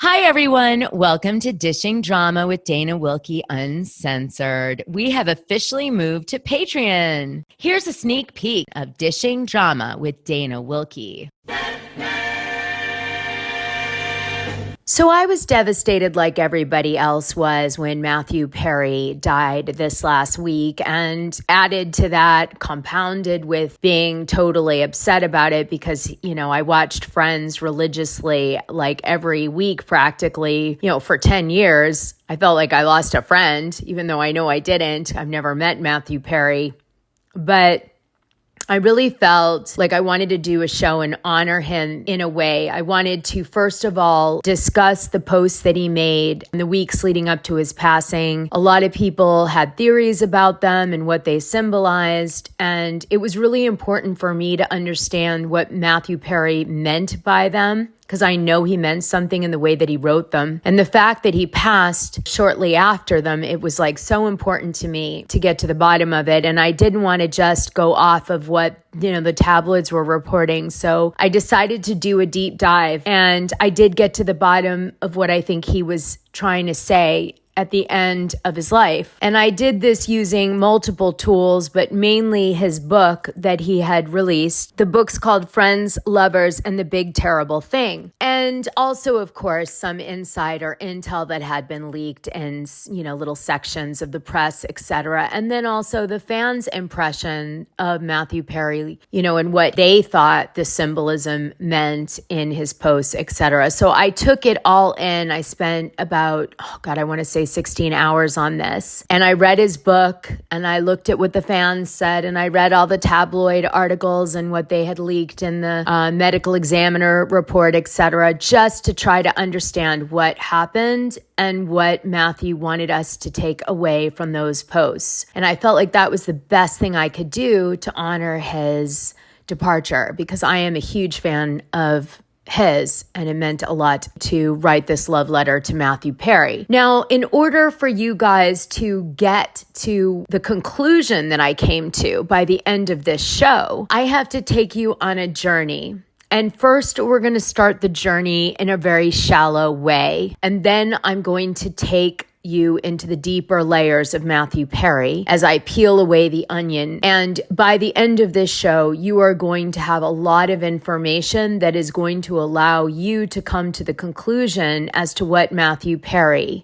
Hi, everyone. Welcome to Dishing Drama with Dana Wilkey Uncensored. We have officially moved to Patreon. Here's a sneak peek of Dishing Drama with Dana Wilkey. So I was devastated like everybody else was when Matthew Perry died this last week, and added to that, compounded with being totally upset about it because, I watched Friends religiously like every week practically, for 10 years. I felt like I lost a friend, even though I know I didn't. I've never met Matthew Perry, but I really felt like I wanted to do a show and honor him in a way. I wanted to, first of all, discuss the posts that he made in the weeks leading up to his passing. A lot of people had theories about them and what they symbolized, and it was really important for me to understand what Matthew Perry meant by them, because I know he meant something in the way that he wrote them. And the fact that he passed shortly after them, it was like so important to me to get to the bottom of it. And I didn't want to just go off of what, the tabloids were reporting. So I decided to do a deep dive, and I did get to the bottom of what I think he was trying to say at the end of his life. And I did this using multiple tools, but mainly his book that he had released. The book's called Friends, Lovers, and the Big Terrible Thing. And also, of course, some insider intel that had been leaked in, little sections of the press, etc. And then also the fans' impression of Matthew Perry, and what they thought the symbolism meant in his posts, etc. So I took it all in. I spent about, I want to say 16 hours on this. And I read his book, and I looked at what the fans said, and I read all the tabloid articles and what they had leaked in the medical examiner report, etc., just to try to understand what happened and what Matthew wanted us to take away from those posts. And I felt like that was the best thing I could do to honor his departure, because I am a huge fan of his, and it meant a lot to write this love letter to Matthew Perry. Now, in order for you guys to get to the conclusion that I came to by the end of this show, I have to take you on a journey. And first, we're going to start the journey in a very shallow way. And then I'm going to take you into the deeper layers of Matthew Perry as I peel away the onion. And by the end of this show, you are going to have a lot of information that is going to allow you to come to the conclusion as to what Matthew Perry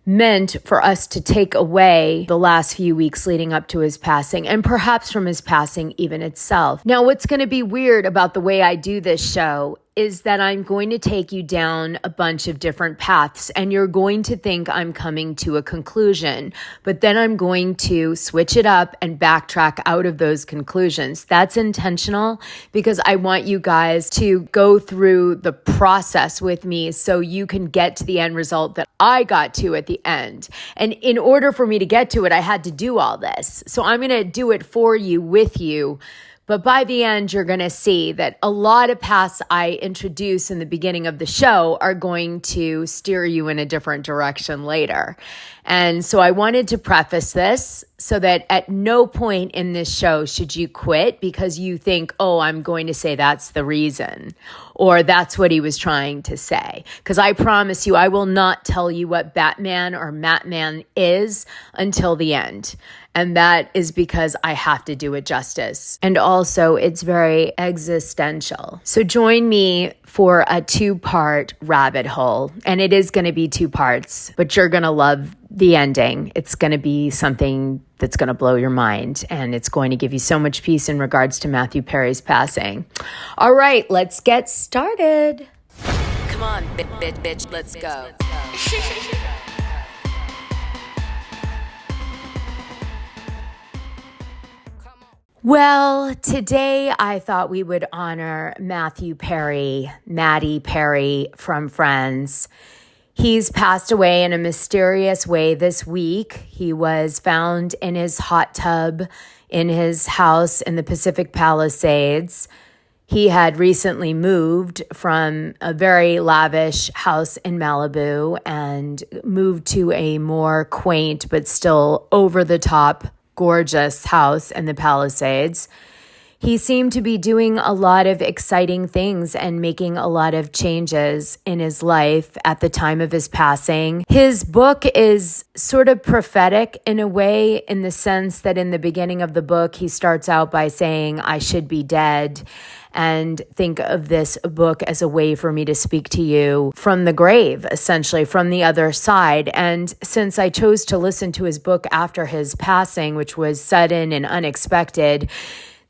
meant for us to take away the last few weeks leading up to his passing, and perhaps from his passing even itself. Now, what's going to be weird about the way I do this show is that I'm going to take you down a bunch of different paths, and you're going to think I'm coming to a conclusion, but then I'm going to switch it up and backtrack out of those conclusions. That's intentional, because I want you guys to go through the process with me so you can get to the end result that I got to at the end. And in order for me to get to it, I had to do all this. So I'm going to do it for you, with you. But by the end, you're going to see that a lot of paths I introduce in the beginning of the show are going to steer you in a different direction later. And so I wanted to preface this so that at no point in this show should you quit because you think, oh, I'm going to say that's the reason, or that's what he was trying to say. Because I promise you, I will not tell you what Batman or Matman is until the end. And that is because I have to do it justice. And also, it's very existential. So join me for a 2-part rabbit hole. And it is going to be 2 parts, but you're going to love the ending. It's going to be something that's going to blow your mind. And it's going to give you so much peace in regards to Matthew Perry's passing. All right, let's get started. Come on, bitch, let's go. Well, today I thought we would honor Matthew Perry, Matty Perry from Friends. He's passed away in a mysterious way this week. He was found in his hot tub in his house in the Pacific Palisades. He had recently moved from a very lavish house in Malibu and moved to a more quaint but still over-the-top gorgeous house in the Palisades. He seemed to be doing a lot of exciting things and making a lot of changes in his life at the time of his passing. His book is sort of prophetic in a way, in the sense that in the beginning of the book, he starts out by saying, "I should be dead, and think of this book as a way for me to speak to you from the grave, essentially from the other side." And since I chose to listen to his book after his passing, which was sudden and unexpected,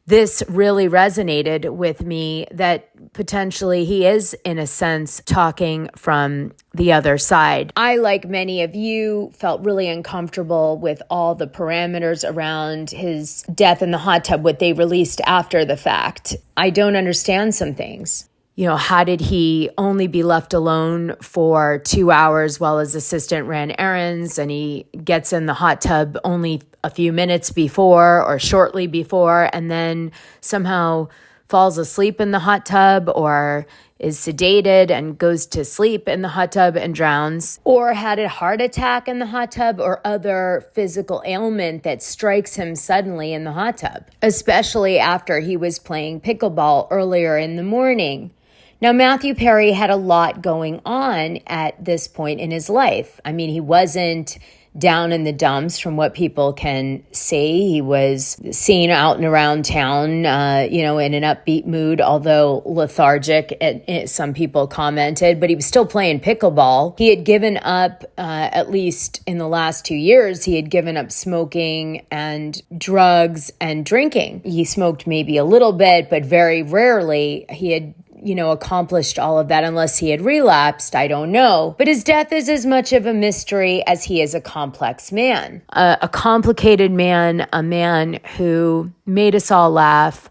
this really resonated with me, that potentially he is, in a sense, talking from the other side. I, like many of you, felt really uncomfortable with all the parameters around his death in the hot tub, what they released after the fact. I don't understand some things. How did he only be left alone for 2 hours while his assistant ran errands, and he gets in the hot tub only a few minutes before or shortly before, and then somehow falls asleep in the hot tub, or is sedated and goes to sleep in the hot tub and drowns, or had a heart attack in the hot tub, or other physical ailment that strikes him suddenly in the hot tub, especially after he was playing pickleball earlier in the morning. Now, Matthew Perry had a lot going on at this point in his life. I mean, he wasn't down in the dumps from what people can see. He was seen out and around town, in an upbeat mood, although lethargic, some people commented, but he was still playing pickleball. He had given up, at least in the last 2 years, he had given up smoking and drugs and drinking. He smoked maybe a little bit, but very rarely. He had accomplished all of that, unless he had relapsed. I don't know. But his death is as much of a mystery as he is a complex man. A complicated man, a man who made us all laugh,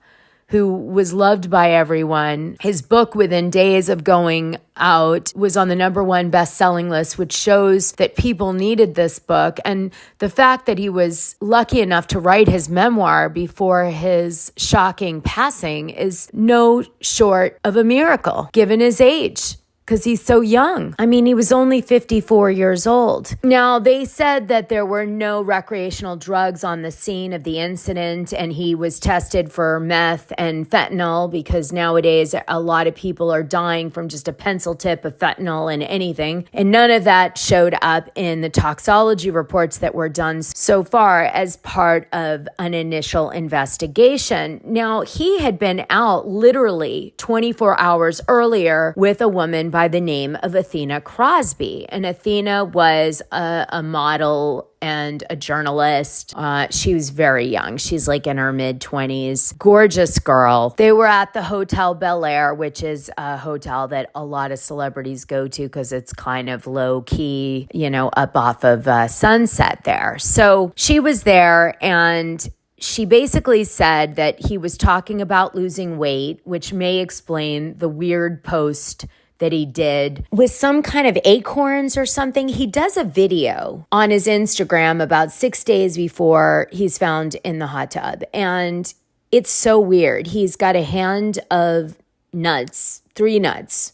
who was loved by everyone. His book, within days of going out, was on the #1 best-selling list, which shows that people needed this book. And the fact that he was lucky enough to write his memoir before his shocking passing is no short of a miracle, given his age, because he's so young. I mean, he was only 54 years old. Now, they said that there were no recreational drugs on the scene of the incident, and he was tested for meth and fentanyl, because nowadays a lot of people are dying from just a pencil tip of fentanyl in anything. And none of that showed up in the toxology reports that were done so far as part of an initial investigation. Now, he had been out literally 24 hours earlier with a woman by the name of Athena Crosby. And Athena was a model and a journalist. She was very young. She's like in her mid-20s. Gorgeous girl. They were at the Hotel Bel Air, which is a hotel that a lot of celebrities go to because it's kind of low-key, up off of Sunset there. So she was there, and she basically said that he was talking about losing weight, which may explain the weird post that he did with some kind of acorns or something. He does a video on his Instagram about 6 days before he's found in the hot tub. And it's so weird. He's got a hand of nuts, 3 nuts.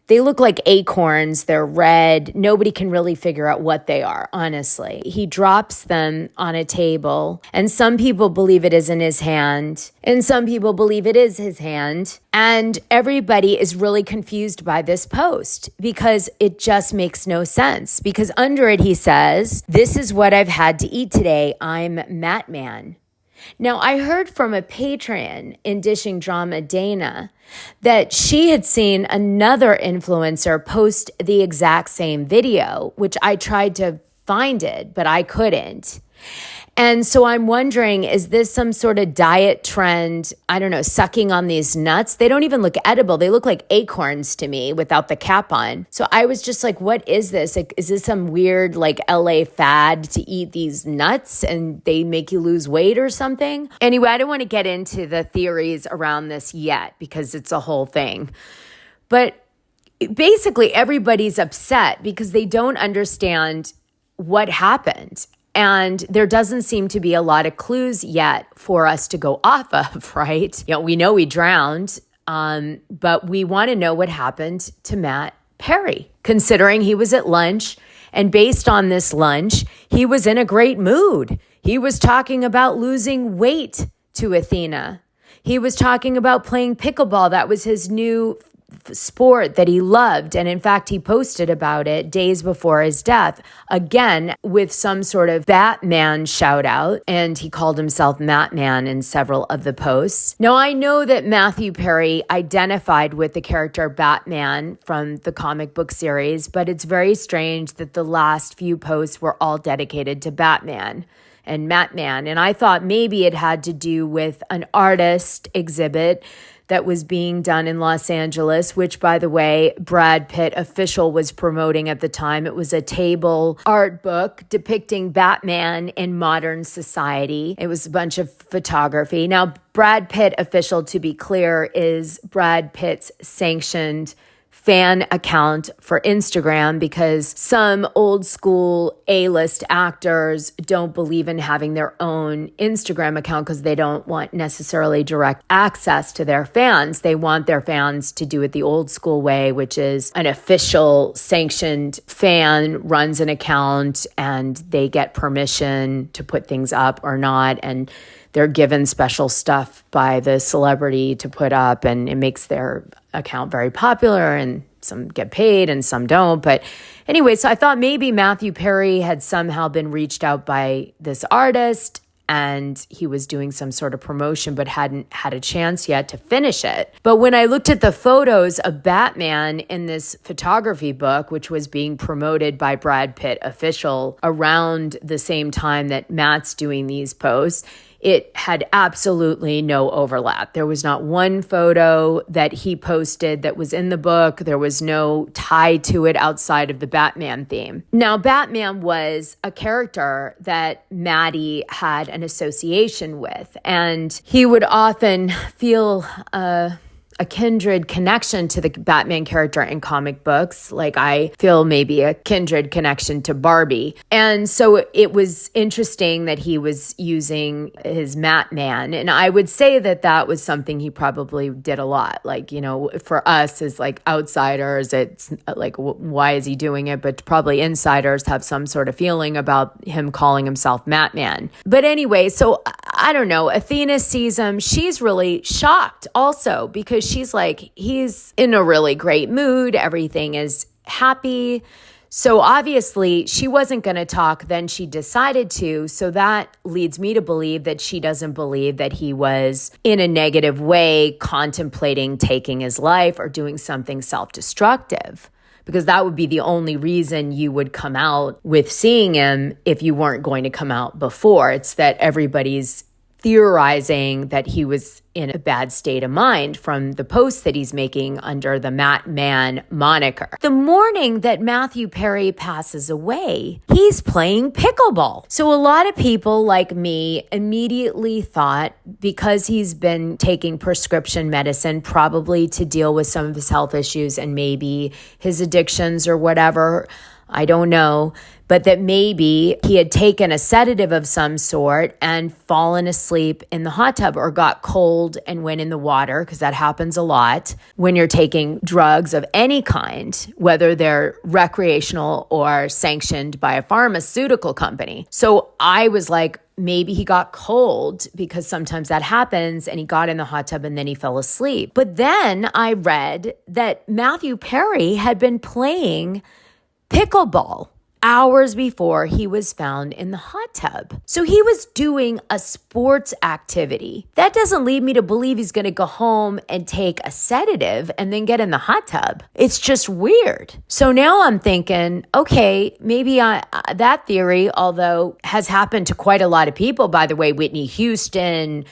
They look like acorns. They're red. Nobody can really figure out what they are, honestly. He drops them on a table, and some people believe it is in his hand, and some people believe it is his hand. And everybody is really confused by this post because it just makes no sense. Because under it, he says, "This is what I've had to eat today. I'm Matman." Now, I heard from a Patreon in Dishing Drama, Dana, that she had seen another influencer post the exact same video, which I tried to find it, but I couldn't. And so I'm wondering, is this some sort of diet trend? I don't know, sucking on these nuts. They don't even look edible. They look like acorns to me without the cap on. So I was just like, what is this? Like, is this some weird like LA fad to eat these nuts and they make you lose weight or something? Anyway, I don't want to get into the theories around this yet because it's a whole thing. But basically everybody's upset because they don't understand what happened. And there doesn't seem to be a lot of clues yet for us to go off of, right? We know he drowned, but we want to know what happened to Matt Perry, considering he was at lunch. And based on this lunch, he was in a great mood. He was talking about losing weight to Athena. He was talking about playing pickleball. That was his new sport that he loved. And in fact, he posted about it days before his death, again, with some sort of Batman shout out. And he called himself Matman in several of the posts. Now, I know that Matthew Perry identified with the character Batman from the comic book series, but it's very strange that the last few posts were all dedicated to Batman and Matman. And I thought maybe it had to do with an artist exhibit that was being done in Los Angeles, which, by the way, Brad Pitt official was promoting at the time. It was a table art book depicting Batman in modern society. It was a bunch of photography. Now, Brad Pitt official, to be clear, is Brad Pitt's sanctioned fan account for Instagram, because some old school A-list actors don't believe in having their own Instagram account because they don't want necessarily direct access to their fans. They want their fans to do it the old school way, which is an official sanctioned fan runs an account and they get permission to put things up or not. And they're given special stuff by the celebrity to put up, and it makes their account very popular, and some get paid and some don't. But anyway, so I thought maybe Matthew Perry had somehow been reached out by this artist and he was doing some sort of promotion but hadn't had a chance yet to finish it. But when I looked at the photos of Batman in this photography book, which was being promoted by Brad Pitt official around the same time that Matt's doing these posts, it had absolutely no overlap. There was not one photo that he posted that was in the book. There was no tie to it outside of the Batman theme. Now, Batman was a character that Matty had an association with, and he would often feel a kindred connection to the Batman character in comic books, like I feel maybe a kindred connection to Barbie. And so it was interesting that he was using his Matman. And I would say that that was something he probably did a lot. Like, you know, for us as like outsiders, it's like, why is he doing it? But probably insiders have some sort of feeling about him calling himself Matman. But anyway, so I don't know. Athena sees him. She's really shocked also, because she's like, he's in a really great mood. Everything is happy. So obviously she wasn't going to talk. Then she decided to. So that leads me to believe that she doesn't believe that he was in a negative way contemplating taking his life or doing something self-destructive, because that would be the only reason you would come out with seeing him if you weren't going to come out before. It's that everybody's theorizing that he was in a bad state of mind from the posts that he's making under the Matman moniker. The morning that Matthew Perry passes away, he's playing pickleball. So a lot of people like me immediately thought, because he's been taking prescription medicine, probably to deal with some of his health issues and maybe his addictions or whatever, I don't know, but that maybe he had taken a sedative of some sort and fallen asleep in the hot tub, or got cold and went in the water, because that happens a lot when you're taking drugs of any kind, whether they're recreational or sanctioned by a pharmaceutical company. So I was like, maybe he got cold, because sometimes that happens, and he got in the hot tub and then he fell asleep. But then I read that Matthew Perry had been playing pickleball hours before he was found in the hot tub. So he was doing a sports activity. That doesn't lead me to believe he's going to go home and take a sedative and then get in the hot tub. It's just weird. So now I'm thinking, okay, maybe that theory, although has happened to quite a lot of people, by the way, Whitney Houston,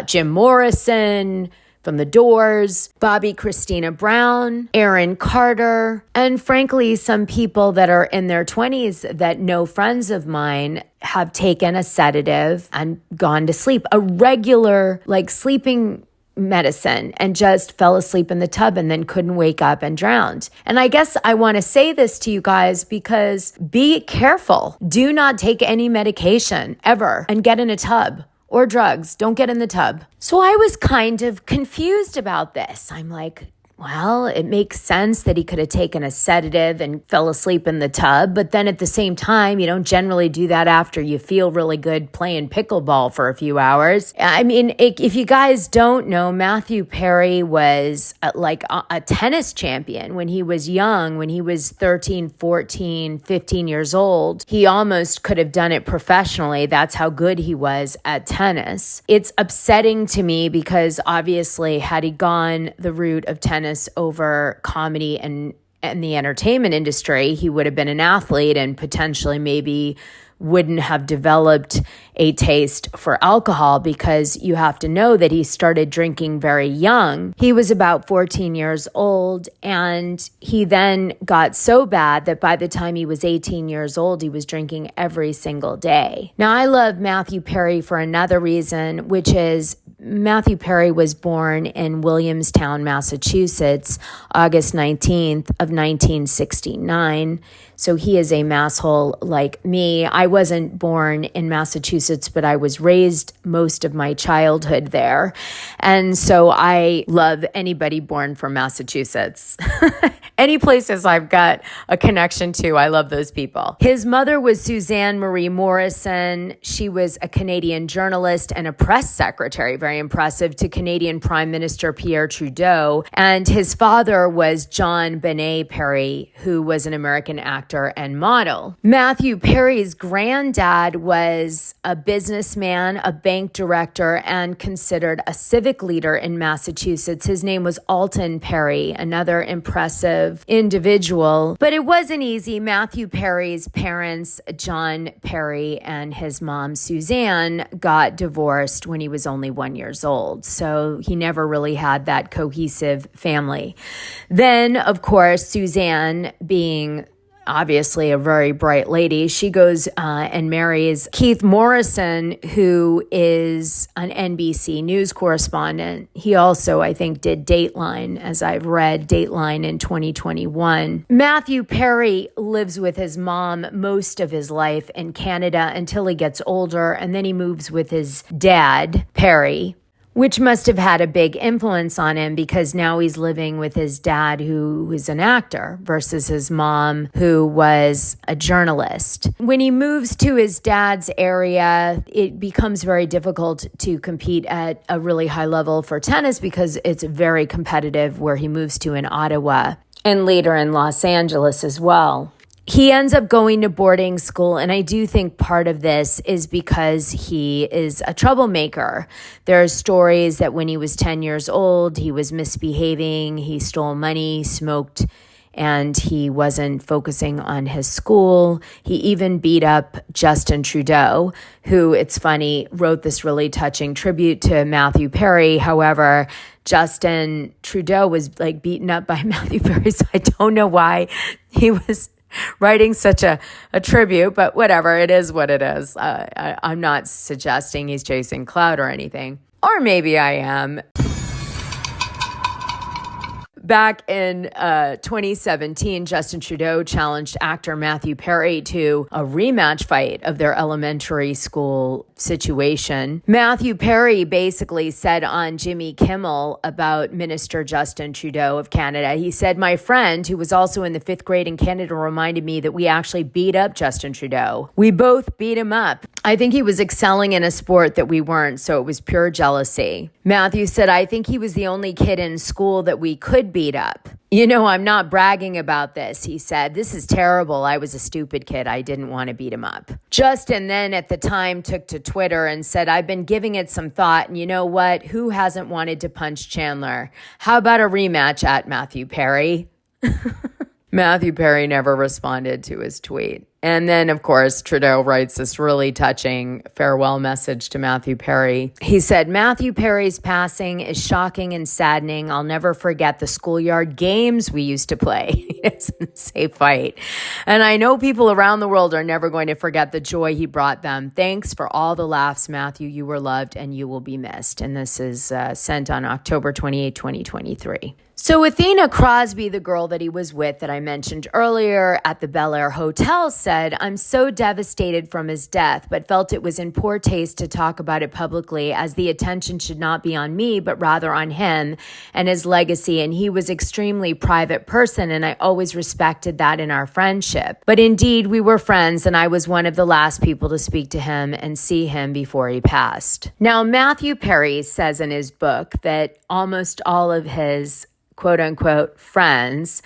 Jim Morrison, from The Doors, Bobby Christina Brown, Aaron Carter, and frankly, some people that are in their 20s that know friends of mine have taken a sedative and gone to sleep, a regular like sleeping medicine, and just fell asleep in the tub and then couldn't wake up and drowned. And I guess I want to say this to you guys because be careful. Do not take any medication ever and get in a tub. Or drugs. Don't get in the tub. So I was kind of confused about this. I'm like, Well, it makes sense that he could have taken a sedative and fell asleep in the tub. But then at the same time, you don't generally do that after you feel really good playing pickleball for a few hours. I mean, if you guys don't know, Matthew Perry was a tennis champion when he was young, when he was 13, 14, 15 years old. He almost could have done it professionally. That's how good he was at tennis. It's upsetting to me because obviously had he gone the route of tennis over comedy and the entertainment industry, he would have been an athlete and potentially maybe wouldn't have developed a taste for alcohol, because you have to know that he started drinking very young. He was about 14 years old, and he then got so bad that by the time he was 18 years old, he was drinking every single day. Now, I love Matthew Perry for another reason, which is Matthew Perry was born in Williamstown, Massachusetts, August 19th of 1969. So he is a masshole like me. I wasn't born in Massachusetts, but I was raised most of my childhood there. And so I love anybody born from Massachusetts. Any places I've got a connection to, I love those people. His mother was Suzanne Marie Morrison. She was a Canadian journalist and a press secretary, very impressive, to Canadian Prime Minister Pierre Trudeau. And his father was John Benet Perry, who was an American actor and model. Matthew Perry's granddad was a businessman, a bank director, and considered a civic leader in Massachusetts. His name was Alton Perry, another impressive individual. But it wasn't easy. Matthew Perry's parents, John Perry and his mom, Suzanne, got divorced when he was only 1 year old. So he never really had that cohesive family. Then, of course, Suzanne, being obviously a very bright lady, she goes and marries Keith Morrison, who is an NBC News correspondent. He also, I think, did Dateline, as I've read Dateline in 2021. Matthew Perry lives with his mom most of his life in Canada until he gets older, and then he moves with his dad, Perry, which must have had a big influence on him because now he's living with his dad, who is an actor, versus his mom, who was a journalist. When he moves to his dad's area, it becomes very difficult to compete at a really high level for tennis because it's very competitive where he moves to in Ottawa and later in Los Angeles as well. He ends up going to boarding school, and I do think part of this is because he is a troublemaker. There are stories that when he was 10 years old, he was misbehaving, he stole money, smoked, and he wasn't focusing on his school. He even beat up Justin Trudeau, who, it's funny, wrote this really touching tribute to Matthew Perry. However, Justin Trudeau was beaten up by Matthew Perry, so I don't know why he was writing such a tribute, but whatever, it is what it is. I'm not suggesting he's chasing clout or anything. Or maybe I am. Back in 2017, Justin Trudeau challenged actor Matthew Perry to a rematch fight of their elementary school situation. Matthew Perry basically said on Jimmy Kimmel about Minister Justin Trudeau of Canada, he said, "My friend, who was also in the 5th grade in Canada, reminded me that we actually beat up Justin Trudeau. We both beat him up. I think he was excelling in a sport that we weren't, so it was pure jealousy." Matthew said, "I think he was the only kid in school that we could beat up. You know, I'm not bragging about this," he said. "This is terrible. I was a stupid kid. I didn't want to beat him up." Justin then at the time took to Twitter and said, "I've been giving it some thought, and you know what? Who hasn't wanted to punch Chandler? How about a rematch at Matthew Perry?" Matthew Perry never responded to his tweet. And then, of course, Trudeau writes this really touching farewell message to Matthew Perry. He said, "Matthew Perry's passing is shocking and saddening. I'll never forget the schoolyard games we used to play." He doesn't say fight. "And I know people around the world are never going to forget the joy he brought them. Thanks for all the laughs, Matthew. You were loved and you will be missed." And this is sent on October 28, 2023. So Athena Crosby, the girl that he was with that I mentioned earlier at the Bel Air Hotel, said, "I'm so devastated from his death, but felt it was in poor taste to talk about it publicly, as the attention should not be on me, but rather on him and his legacy. And he was extremely private person, and I always respected that in our friendship. But indeed, we were friends, and I was one of the last people to speak to him and see him before he passed." Now, Matthew Perry says in his book that almost all of his quote unquote friends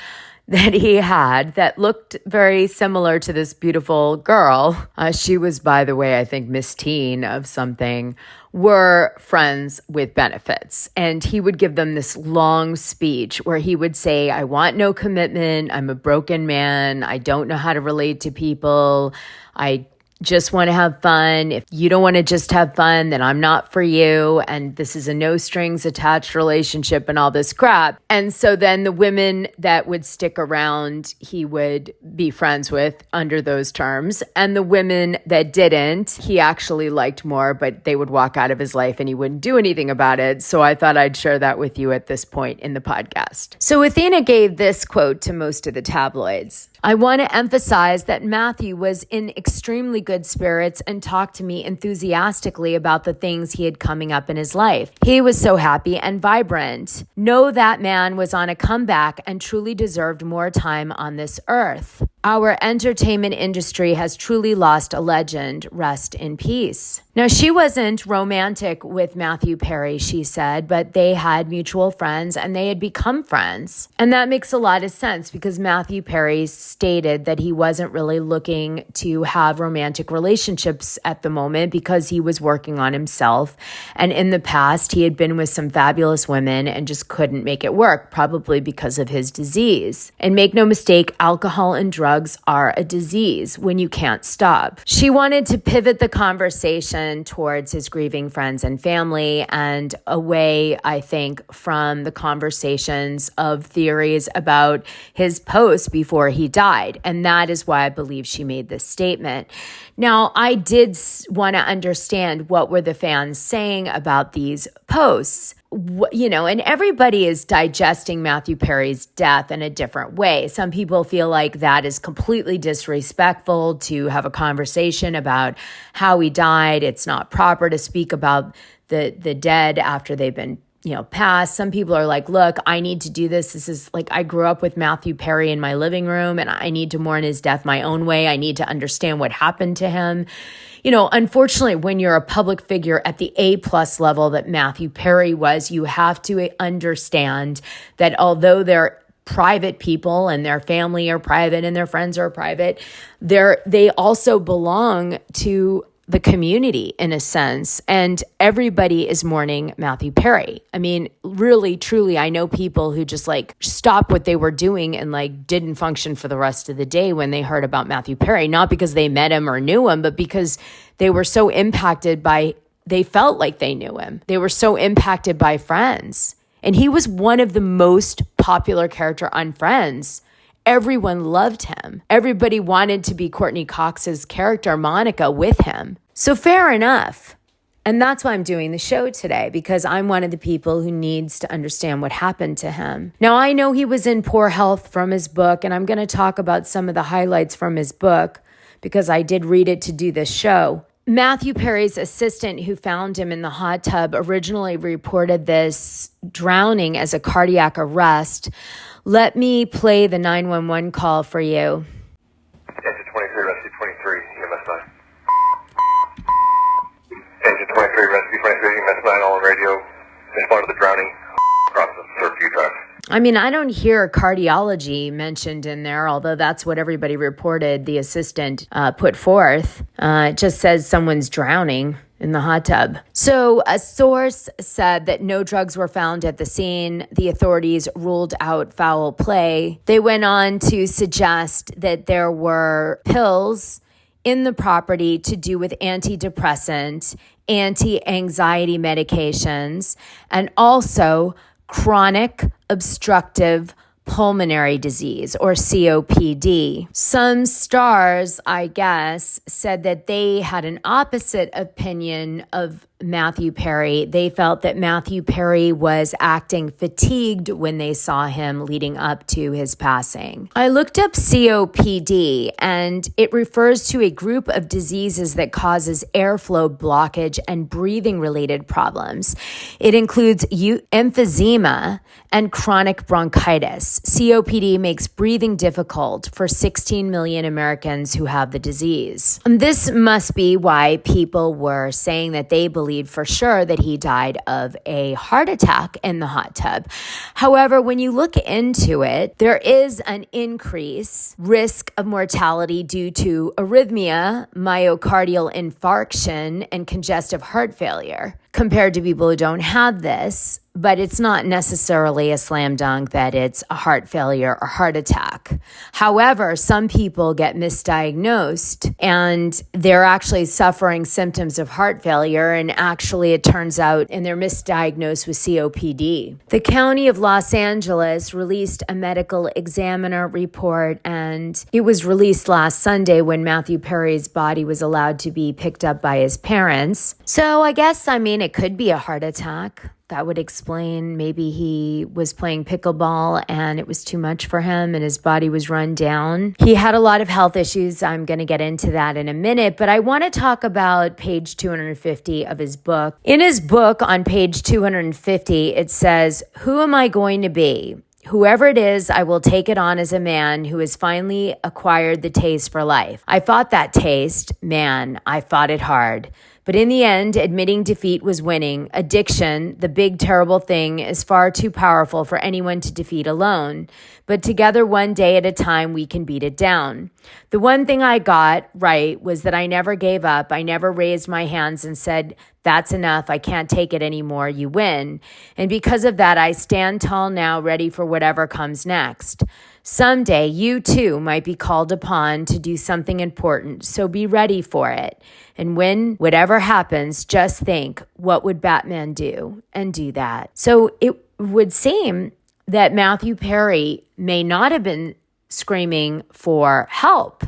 that he had that looked very similar to this beautiful girl. She was, by the way, I think Miss Teen of something, were friends with benefits. And he would give them this long speech where he would say, "I want no commitment. I'm a broken man. I don't know how to relate to people. I just want to have fun. If you don't want to just have fun, then I'm not for you. And this is a no strings attached relationship," and all this crap. And so then the women that would stick around, he would be friends with under those terms. And the women that didn't, he actually liked more, but they would walk out of his life and he wouldn't do anything about it. So I thought I'd share that with you at this point in the podcast. So Athena gave this quote to most of the tabloids. "I want to emphasize that Matthew was in extremely good spirits and talked to me enthusiastically about the things he had coming up in his life. He was so happy and vibrant. Know that man was on a comeback and truly deserved more time on this earth. Our entertainment industry has truly lost a legend. Rest in peace." Now, she wasn't romantic with Matthew Perry, she said, but they had mutual friends and they had become friends. And that makes a lot of sense because Matthew Perry stated that he wasn't really looking to have romantic relationships at the moment because he was working on himself. And in the past, he had been with some fabulous women and just couldn't make it work, probably because of his disease. And make no mistake, alcohol and drugs are a disease when you can't stop. She wanted to pivot the conversation towards his grieving friends and family and away, I think, from the conversations of theories about his post before he died. And that is why I believe she made this statement. Now, I did want to understand what were the fans saying about these posts. And everybody is digesting Matthew Perry's death in a different way. Some people feel like that is completely disrespectful to have a conversation about how he died. It's not proper to speak about the dead after they've been passed. Some people are like, look, I need to do this. This is like, I grew up with Matthew Perry in my living room and I need to mourn his death my own way. I need to understand what happened to him. Unfortunately, when you're a public figure at the A+ level that Matthew Perry was, you have to understand that although they're private people and their family are private and their friends are private, they also belong to the community in a sense, and everybody is mourning Matthew Perry. I mean, really, truly, I know people who just stopped what they were doing and didn't function for the rest of the day when they heard about Matthew Perry, not because they met him or knew him, but because they were so impacted they felt like they knew him. They were so impacted by Friends. And he was one of the most popular character on Friends. Everyone loved him. Everybody wanted to be Courtney Cox's character, Monica, with him. So fair enough. And that's why I'm doing the show today, because I'm one of the people who needs to understand what happened to him. Now, I know he was in poor health from his book, and I'm going to talk about some of the highlights from his book because I did read it to do this show. Matthew Perry's assistant who found him in the hot tub originally reported this drowning as a cardiac arrest. Let me play the 911 call for you. Engine 23, Rescue 23, EMS 9. Engine 23, Rescue 23, EMS 9, all on radio. Respond to the drowning. Process search few times. I mean, I don't hear cardiology mentioned in there, although that's what everybody reported the assistant put forth. It just says someone's drowning in the hot tub. So a source said that no drugs were found at the scene. The authorities ruled out foul play. They went on to suggest that there were pills in the property to do with antidepressant, anti-anxiety medications, and also chronic obstructive pulmonary disease, or COPD. Some stars, I guess, said that they had an opposite opinion of Matthew Perry. They felt that Matthew Perry was acting fatigued when they saw him leading up to his passing. I looked up COPD, and it refers to a group of diseases that causes airflow blockage and breathing-related problems. It includes emphysema and chronic bronchitis. COPD makes breathing difficult for 16 million Americans who have the disease. And this must be why people were saying that they believed for sure that he died of a heart attack in the hot tub. However, when you look into it, there is an increased risk of mortality due to arrhythmia, myocardial infarction, and congestive heart failure compared to people who don't have this. But it's not necessarily a slam dunk that it's a heart failure or heart attack. However, some people get misdiagnosed and they're actually suffering symptoms of heart failure, and actually it turns out and they're misdiagnosed with COPD. The County of Los Angeles released a medical examiner report, and it was released last Sunday when Matthew Perry's body was allowed to be picked up by his parents. So I guess, it could be a heart attack. That would explain maybe he was playing pickleball and it was too much for him and his body was run down. He had a lot of health issues. I'm going to get into that in a minute, but I want to talk about page 250 of his book. In his book on page 250, it says, "Who am I going to be? Whoever it is, I will take it on as a man who has finally acquired the taste for life. I fought that taste. Man, I fought it hard. But in the end, admitting defeat was winning. Addiction, the big terrible thing, is far too powerful for anyone to defeat alone. But together, one day at a time, we can beat it down. The one thing I got right was that I never gave up. I never raised my hands and said, 'That's enough. I can't take it anymore. You win.' And because of that, I stand tall now, ready for whatever comes next. Someday, you too might be called upon to do something important, so be ready for it. And when whatever happens, just think, what would Batman do? And do that." So it would seem that Matthew Perry may not have been screaming for help,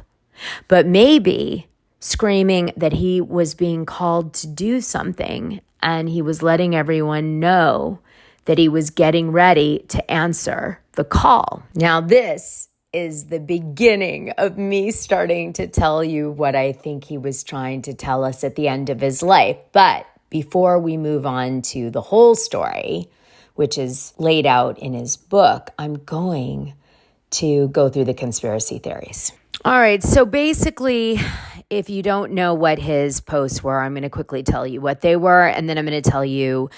but maybe screaming that he was being called to do something, and he was letting everyone know that he was getting ready to answer the call. Now, this is the beginning of me starting to tell you what I think he was trying to tell us at the end of his life. But before we move on to the whole story, which is laid out in his book, I'm going to go through the conspiracy theories. All right, so basically, if you don't know what his posts were, I'm going to quickly tell you what they were, and then I'm going to tell you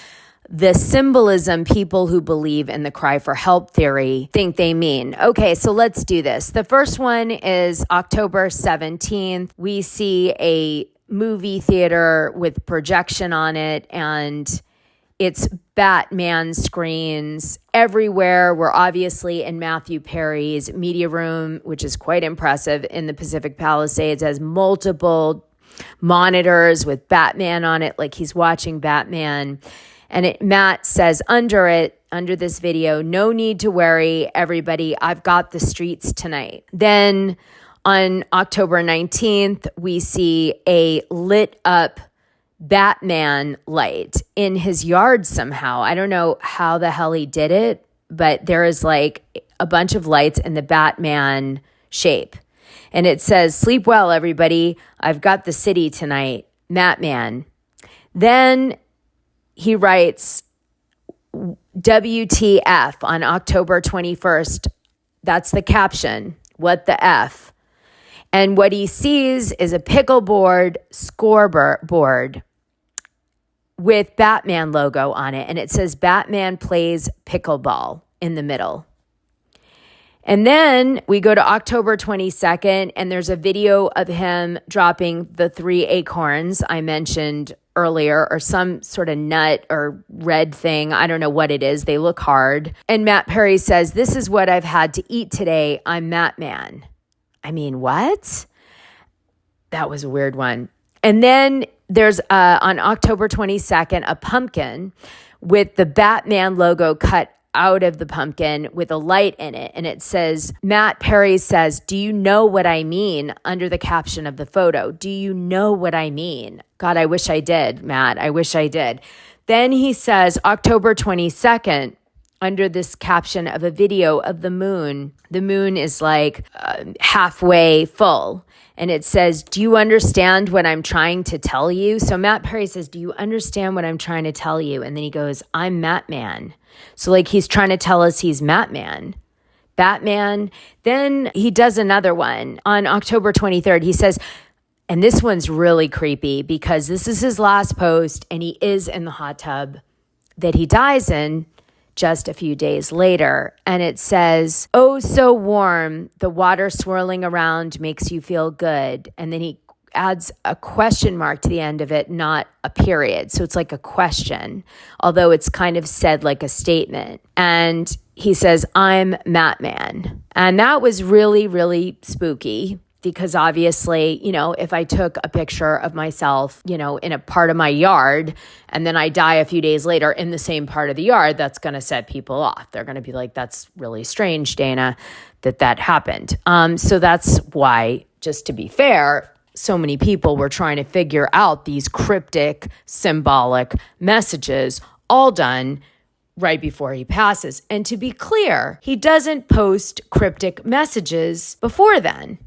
the symbolism people who believe in the cry for help theory think they mean. Okay, so let's do this. The first one is October 17th. We see a movie theater with projection on it, and it's Batman screens everywhere. We're obviously in Matthew Perry's media room, which is quite impressive in the Pacific Palisades, has multiple monitors with Batman on it, like he's watching Batman. And Matt says under this video, "No need to worry, everybody. I've got the streets tonight." Then on October 19th, we see a lit up Batman light in his yard somehow. I don't know how the hell he did it, but there is like a bunch of lights in the Batman shape. And it says, "Sleep well, everybody. I've got the city tonight. Matman." Then he writes WTF on October 21st. That's the caption. What the F? And what he sees is a pickleball scoreboard with Batman logo on it. And it says Batman plays pickleball in the middle. And then we go to October 22nd, and there's a video of him dropping the 3 acorns I mentioned earlier, or some sort of nut or red thing. I don't know what it is. They look hard. And Matt Perry says, "This is what I've had to eat today. I'm Matman." I mean, what? That was a weird one. And then there's on October 22nd, a pumpkin with the Batman logo cut out of the pumpkin with a light in it. And it says, Matt Perry says, "Do you know what I mean?" under the caption of the photo. Do you know what I mean? God, I wish I did, Matt. I wish I did. Then he says, October 22nd, under this caption of a video of the moon. The moon is like halfway full. And it says, "Do you understand what I'm trying to tell you?" So Matt Perry says, "Do you understand what I'm trying to tell you?" And then he goes, "I'm Matman." So like he's trying to tell us he's Matman. Batman. Then he does another one on October 23rd. He says, and this one's really creepy because this is his last post and he is in the hot tub that he dies in just a few days later. And it says, "Oh, so warm. The water swirling around makes you feel good." And then he adds a question mark to the end of it, not a period. So it's like a question, although it's kind of said like a statement. And he says, "I'm Matman." And that was really, really spooky. Because obviously, if I took a picture of myself, in a part of my yard, and then I die a few days later in the same part of the yard, that's going to set people off. They're going to be like, "That's really strange, Dana, that happened." So that's why, just to be fair, so many people were trying to figure out these cryptic, symbolic messages, all done right before he passes. And to be clear, he doesn't post cryptic messages before then.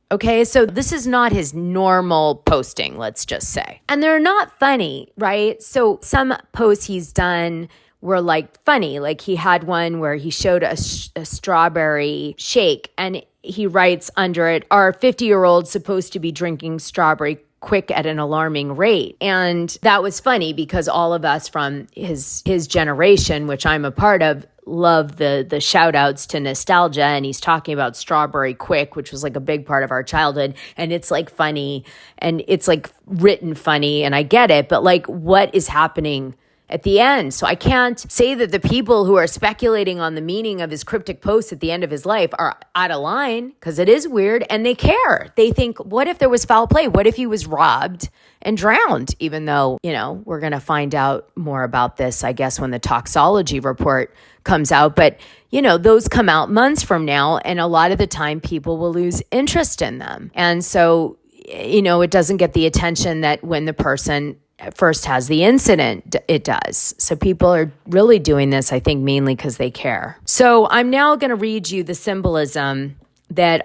Okay, so this is not his normal posting, let's just say. And they're not funny, right? So some posts he's done were like funny. Like he had one where he showed a strawberry shake and he writes under it, "Are 50-year-olds supposed to be drinking strawberry quick at an alarming rate?" And that was funny because all of us from his generation, which I'm a part of, love the shout outs to nostalgia. And he's talking about strawberry quick, which was like a big part of our childhood. And it's like funny and it's like written funny. And I get it, but like what is happening at the end? So I can't say that the people who are speculating on the meaning of his cryptic posts at the end of his life are out of line, because it is weird and they care. They think, what if there was foul play? What if he was robbed and drowned? Even though, we're going to find out more about this, I guess, when the toxology report comes out. But, those come out months from now. And a lot of the time people will lose interest in them. And so, it doesn't get the attention that when the person first has the incident, it does. So people are really doing this, I think, mainly because they care. So I'm now going to read you the symbolism that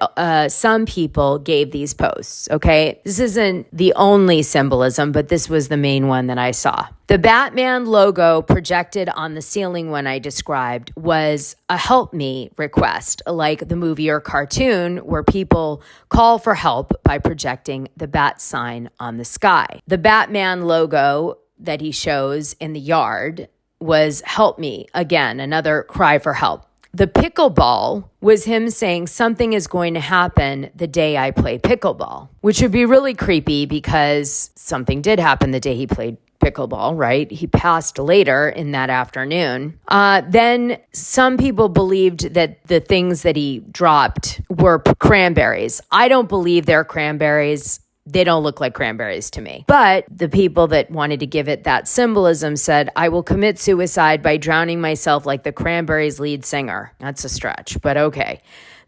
some people gave these posts, okay? This isn't the only symbolism, but this was the main one that I saw. The Batman logo projected on the ceiling when I described was a help me request, like the movie or cartoon where people call for help by projecting the bat sign on the sky. The Batman logo that he shows in the yard was help me, again, another cry for help. The pickleball was him saying something is going to happen the day I play pickleball, which would be really creepy because something did happen the day he played pickleball, right? He passed later in that afternoon. Then some people believed that the things that he dropped were cranberries. I don't believe they're cranberries. They don't look like cranberries to me. But the people that wanted to give it that symbolism said, "I will commit suicide by drowning myself like the Cranberries lead singer." That's a stretch, but okay.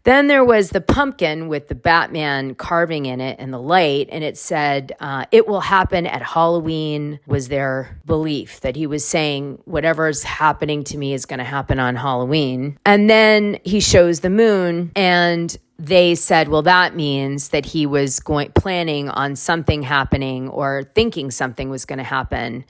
Then there was the pumpkin with the Batman carving in it and the light, and it said, "It will happen at Halloween," was their belief, that he was saying whatever's happening to me is going to happen on Halloween. And then he shows the moon, and they said, well, that means that he was planning on something happening or thinking something was going to happen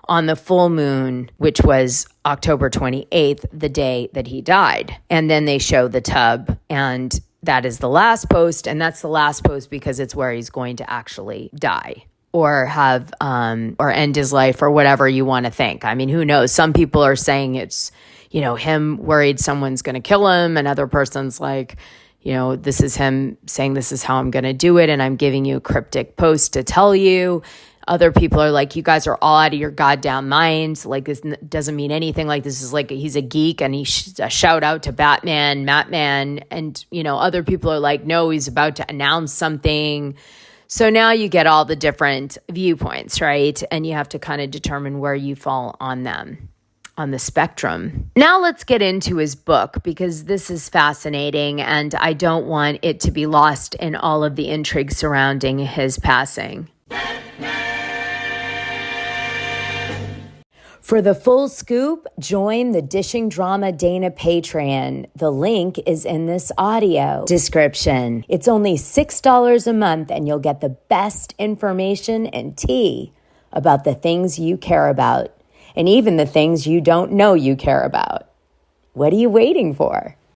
on the full moon, which was October 28th, the day that he died. And then they show the tub, and that is the last post. And that's the last post because it's where he's going to actually die or have, or end his life or whatever you want to think. I mean, who knows? Some people are saying it's, him worried someone's going to kill him. Another person's like, this is him saying, this is how I'm going to do it. And I'm giving you a cryptic post to tell you. Other people are like, you guys are all out of your goddamn minds. Like, this doesn't mean anything. Like, this is like, he's a geek and he's a shout out to Batman, Matman. And, other people are like, no, he's about to announce something. So now you get all the different viewpoints, right? And you have to kind of determine where you fall on them. on the spectrum. Now let's get into his book, because this is fascinating and I don't want it to be lost in all of the intrigue surrounding his passing. For the full scoop, join the Dishing Drama Dana Patreon. The link is in this audio description. It's only $6 a month and you'll get the best information and tea about the things you care about, and even the things you don't know you care about. What are you waiting for?